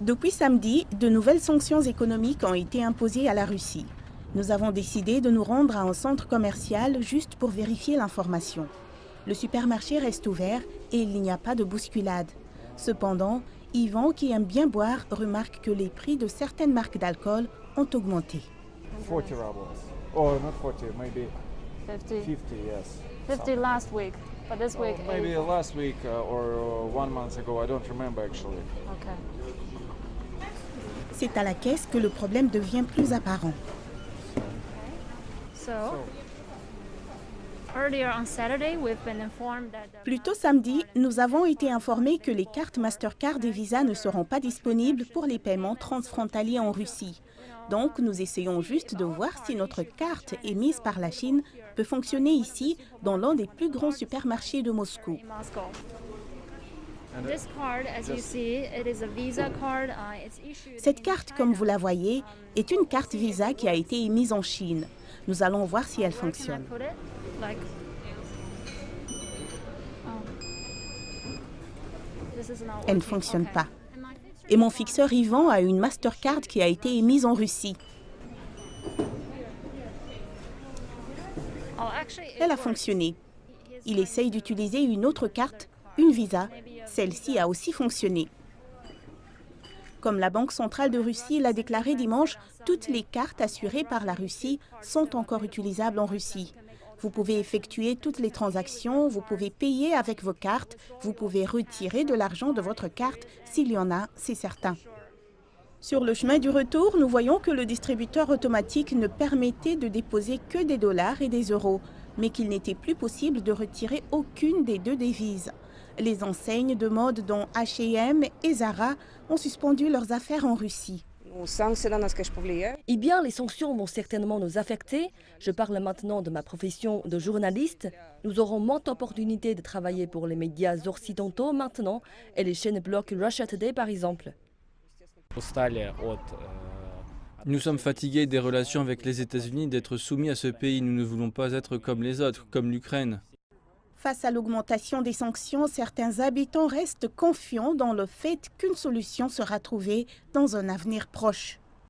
Depuis samedi, de nouvelles sanctions économiques ont été imposées à la Russie. Nous avons décidé de nous rendre à un centre commercial juste pour vérifier l'information. Le supermarché reste ouvert et il n'y a pas de bousculade. Cependant, Yvan, qui aime bien boire, remarque que les prix de certaines marques d'alcool ont augmenté. 40 rubles. Oh, not 40, maybe 50. 50, yes. 50 last week, but this week, Maybe last week or 1 month ago, I don't remember actually. okay. C'est à la caisse que le problème devient plus apparent. So, earlier on Saturday, we've been informed that Plus tôt samedi, nous avons été informés que les cartes Mastercard et Visa ne seront pas disponibles pour les paiements transfrontaliers en Russie. Donc, nous essayons juste de voir si notre carte émise par la Chine peut fonctionner ici, dans l'un des plus grands supermarchés de Moscou. in Moscow. This card, as you see, it is a Visa card. It's issued Cette in carte, China. comme vous la voyez, est une carte Visa qui a été émise en Chine. Nous allons voir si elle Where can I fonctionne. put it? Like, this is not Elle ne working. fonctionne Okay. pas. Et mon fixeur Yvan a une Mastercard qui a été émise en Russie. Oh, actually, it Elle a works. fonctionné. Il essaye d'utiliser une autre carte, une Visa. Celle-ci a aussi fonctionné. Comme la Banque centrale de Russie l'a déclaré dimanche, toutes les cartes assurées par la Russie sont encore utilisables en Russie. Vous pouvez effectuer toutes les transactions, vous pouvez payer avec vos cartes, vous pouvez retirer de l'argent de votre carte s'il y en a, c'est certain. Sur le chemin du retour, nous voyons que le distributeur automatique ne permettait de déposer que des dollars et des euros, mais qu'il n'était plus possible de retirer aucune des deux devises. Les enseignes de mode dont H&M et Zara ont suspendu leurs affaires en Russie. Eh bien, les sanctions vont certainement nous affecter. Je parle maintenant de ma profession de journaliste. Nous aurons moins d'opportunités de travailler pour les médias occidentaux maintenant et les chaînes bloquent Russia Today par exemple. Nous sommes fatigués des relations avec les États-Unis, d'être soumis à ce pays. Nous ne voulons pas être comme les autres, comme l'Ukraine. Face à l'augmentation des sanctions, certains habitants restent confiants dans le fait qu'une solution sera trouvée dans un avenir proche.